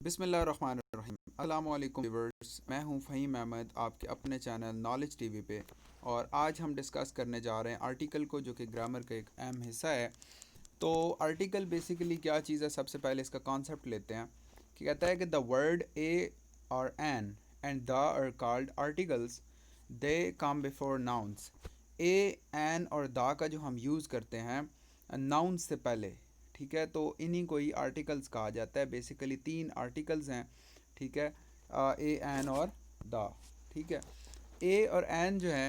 बिस्मिल्लाहिर्रहमानिर्रहीम। अस्सलाम वालेकुम व्यूअर्स, मैं हूं फ़हीम अहमद आपके अपने चैनल नॉलेज टीवी पे। और आज हम डिस्कस करने जा रहे हैं आर्टिकल को, जो कि ग्रामर का एक अहम हिस्सा है। तो आर्टिकल बेसिकली क्या चीज़ है, सबसे पहले इसका कॉन्सेप्ट लेते हैं कि कहता है कि द वर्ड ए और an and the are called articles, they come before nouns. A, an और द का जो हम यूज़ करते हैं नाउन से पहले, ठीक है, तो इन्हीं को ही आर्टिकल्स कहा जाता है। बेसिकली तीन आर्टिकल्स हैं, ठीक है, ए, एन और द, ठीक है। ए और एन जो है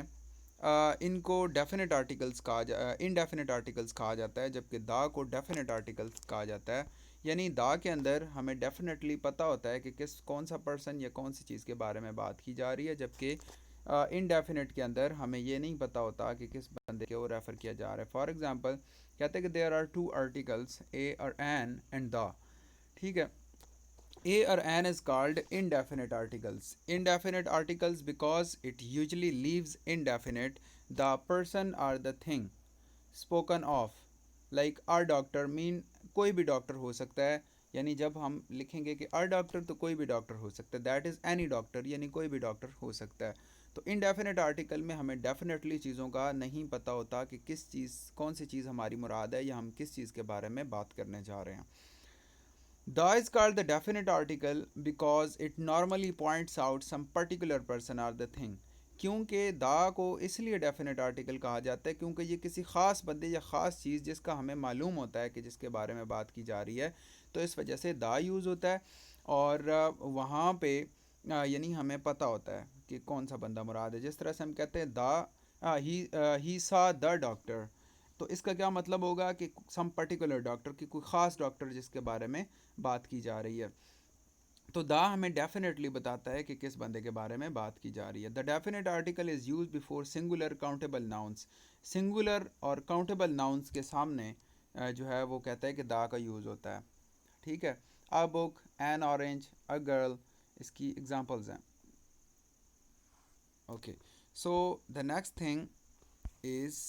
इनको डेफिनेट आर्टिकल्स कहा इनडेफिनेट आर्टिकल्स कहा जाता है, जबकि द को डेफिनेट आर्टिकल्स कहा जाता है। यानी द के अंदर हमें डेफिनेटली पता होता है कि कौन सा पर्सन या कौन सी चीज़ के बारे में बात की जा रही है, जबकि इनडेफिनेट के अंदर हमें ये नहीं पता होता कि किस बंदे को रेफ़र किया जा रहा है। फॉर एग्ज़ाम्पल कहते हैं कि there are to articles a और एन एंड द, ठीक है। A or an is called indefinite articles. Indefinite articles because it usually leaves indefinite the person or the thing spoken of. Like our doctor mean कोई भी doctor हो सकता है। यानी जब हम लिखेंगे कि आर डॉक्टर, तो कोई भी डॉक्टर हो सकता है। दैट इज़ एनी डॉक्टर, यानी कोई भी डॉक्टर हो सकता है। तो इनडेफिनेट आर्टिकल में हमें डेफिनेटली चीज़ों का नहीं पता होता कि किस चीज़, कौन सी चीज़ हमारी मुराद है या हम किस चीज़ के बारे में बात करने जा रहे हैं। The is called the definite article because it normally points out some particular person or the thing. क्योंकि दा को इसलिए डेफिनेट आर्टिकल कहा जाता है क्योंकि ये किसी ख़ास बंदे या ख़ास चीज़ जिसका हमें मालूम होता है कि जिसके बारे में बात की जा रही है, तो इस वजह से दा यूज़ होता है। और वहाँ पे यानी हमें पता होता है कि कौन सा बंदा मुराद है। जिस तरह से हम कहते हैं दा ही सा द डॉक्टर, तो इसका क्या मतलब होगा कि सम पर्टिकुलर डॉक्टर, की कोई ख़ास डॉक्टर जिसके बारे में बात की जा रही है। तो दा हमें डेफिनेटली बताता है कि किस बंदे के बारे में बात की जा रही है। The definite article is use before singular countable nouns. Singular और काउंटेबल नाउन्स के सामने जो है वो कहता है कि दा का यूज़ होता है, ठीक है। A book, N orange, a girl, इसकी एग्जांपल्स हैं। Okay, so the next thing is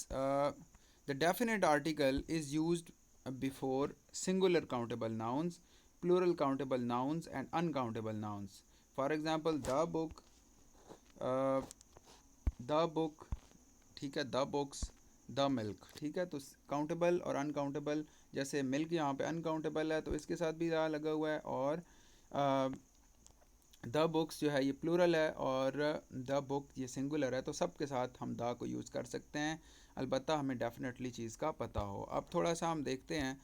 the definite article is used before singular countable nouns, plural countable nouns and uncountable nouns. For example, uh, the book, ठीक है, the books, the milk, ठीक है। तो countable और uncountable, जैसे milk यहाँ पे uncountable है तो इसके साथ भी दा लगा हुआ है, और द बुक्स जो है ये प्लूरल है और द बुक ये सिंगुलर है, तो सब के साथ हम द को यूज़ कर सकते हैं, अलबत्ता हमें डेफिनेटली चीज़ का पता हो। अब थोड़ा सा हम देखते हैं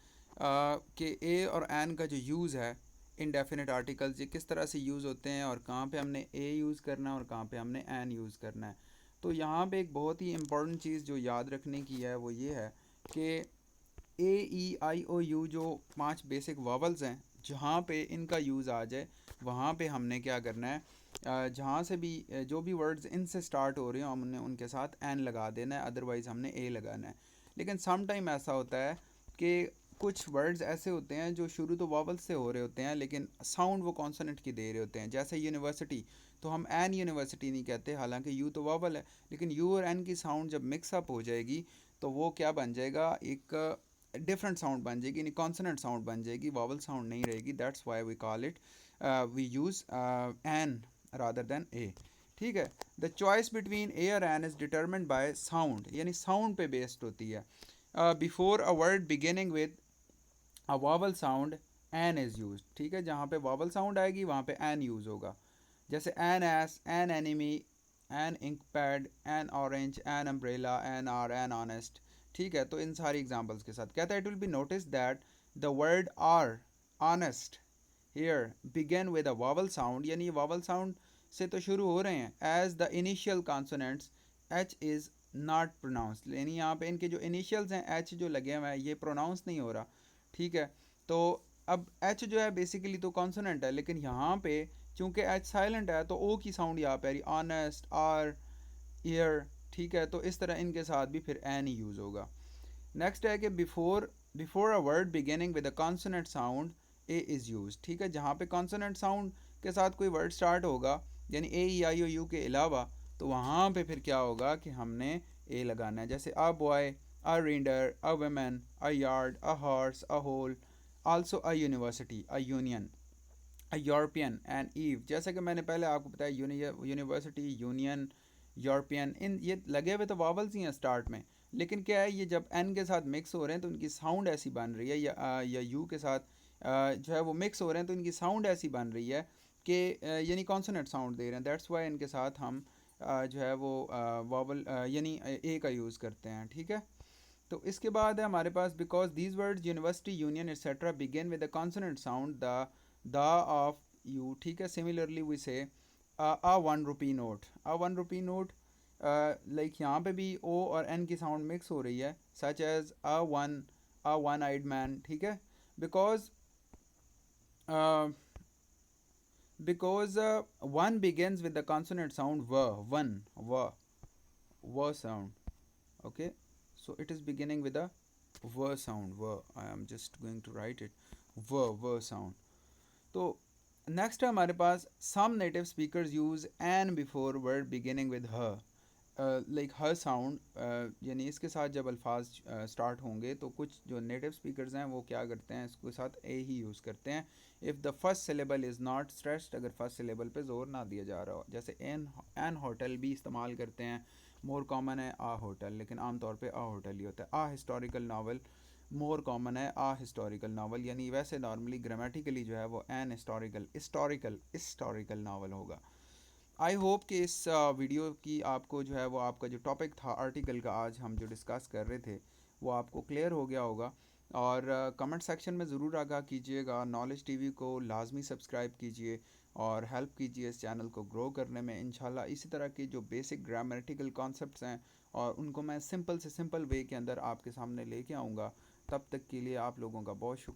कि ए और एन का जो यूज़ है, इनडेफिनेट आर्टिकल्स ये किस तरह से यूज़ होते हैं और कहाँ पे हमने ए यूज़ करना है और कहाँ पे हमने एन यूज़ करना है। तो यहाँ पे एक बहुत ही इम्पोर्टेंट चीज़ जो याद रखने की है वो ये है कि ए, ई, आई, ओ, यू जो 5 बेसिक वावल्स हैं, जहाँ पे इनका यूज़ आ जाए वहाँ पे हमने क्या करना है, जहाँ से भी जो भी वर्ड्स इनसे स्टार्ट हो रहे हो हमने उनके साथ एन लगा देना है, अदरवाइज़ हमने ए लगाना है। लेकिन सम टाइम ऐसा होता है कि कुछ वर्ड्स ऐसे होते हैं जो शुरू तो वावल से हो रहे होते हैं लेकिन साउंड वो कॉन्सोनेंट की दे रहे होते हैं। जैसे यूनिवर्सिटी, तो हम एन यूनिवर्सिटी नहीं कहते, हालांकि यू तो वावल है, लेकिन यू और एन की साउंड जब मिक्सअप हो जाएगी तो वो क्या बन जाएगा, एक डिफरेंट साउंड बन जाएगी, यानी कॉन्सोनेंट साउंड बन जाएगी, वावल साउंड नहीं रहेगी। That's why we call it, we use an rather than a, ठीक है। द चॉइस बिटवीन ए और an is determined by sound, यानी साउंड पे बेस्ड होती है। Before a word beginning with a vowel sound an is use, ठीक है। जहाँ पे वावल साउंड आएगी वहाँ पे एन यूज़ होगा। जैसे an S, an enemy, an ink pad, an orange, an umbrella, an hour, an honest, ठीक है। तो इन सारी एग्जांपल्स के साथ कहता है it will be notice that the word hour, honest, here begin with a vowel sound, यानी vowel sound से तो शुरू हो रहे हैं। As the initial consonants H is not pronounce, यानी यहाँ पे इनके जो इनिशियल्स हैं एच जो लगे हुए हैं ये प्रोनाउंस नहीं हो रहा, ठीक है। तो अब एच जो है बेसिकली तो कॉन्सोनेंट है, लेकिन यहाँ पे चूंकि एच साइलेंट है तो ओ की साउंड यहाँ पे आ रही, ऑनेस्ट, आर, ईयर, ठीक है। तो इस तरह इनके साथ भी फिर एन ही यूज़ होगा। नेक्स्ट है कि before before a word beginning with a consonant sound A is use, ठीक है। जहाँ पे कॉन्सोनेंट साउंड के साथ कोई वर्ड स्टार्ट होगा, यानी ए, ई, आई, ओ, यू के अलावा, तो वहाँ पे फिर क्या होगा कि हमने ए लगाना है। जैसे a boy, a reader, a women, a yard, a horse, a hole, also a university, a union, European and eve, जैसे कि मैंने पहले आपको बताया, यूनिवर्सिटी, यूनियन, यूरोपियन, इन ये लगे हुए तो वावल्स ही हैं स्टार्ट में, लेकिन क्या है, ये जब एन के साथ मिक्स हो रहे हैं तो उनकी साउंड ऐसी बन रही है, या यू के साथ जो है वो मिक्स हो रहे हैं तो इनकी साउंड ऐसी बन रही है कि यानी कॉन्सोनेंट साउंड दे रहे हैं। दैट्स वाई इनके साथ हम जो है वो वावल यानी ए का यूज़ करते हैं, ठीक है। तो इसके बाद है हमारे पास, because these words university, union etcetera begin with the consonant sound, the of U, ठीक है। Similarly we say a 1 rupee note, a 1 rupee note, like यहाँ पे भी ओ और एन की साउंड मिक्स हो रही है, such as a one eyed man, ठीक है। Because because one begins with the consonant sound w, one, w sound, okay, so it is beginning with a v sound, v, I am just going to write it, v sound. तो next है हमारे पास, some native speakers use an before word beginning with h, like h sound, यानी इसके साथ जब अल्फाज start होंगे तो कुछ जो नेटिव स्पीकर्स हैं वो क्या करते हैं, इसके साथ ए ही यूज़ करते हैं। If the first syllable is not stressed, अगर फर्स्ट सिलेबल पे जोर ना दिया जा रहा हो, जैसे एन होटल भी इस्तेमाल करते हैं, मोर कॉमन है आ होटल, लेकिन आमतौर पे आ होटल ही होता है। आ हिस्टोरिकल नावल मोर कॉमन है आ हिस्टोरिकल नावल, यानी वैसे नॉर्मली ग्रामेटिकली जो है वो एन हिस्टोरिकल नावल होगा। आई होप कि इस वीडियो की आपको जो है वो आपका जो टॉपिक था आर्टिकल का आज हम जो डिस्कस कर रहे थे वो आपको क्लियर हो गया होगा। और कमेंट सेक्शन में ज़रूर आगाह कीजिएगा, नॉलेज टीवी को लाजमी सब्सक्राइब कीजिए और हेल्प कीजिए इस चैनल को ग्रो करने में। इंशाल्लाह इसी तरह के जो बेसिक ग्रामेटिकल कॉन्सेप्ट्स हैं और उनको मैं सिंपल से सिंपल वे के अंदर आपके सामने लेके आऊँगा। तब तक के लिए आप लोगों का बहुत शुक्रिया।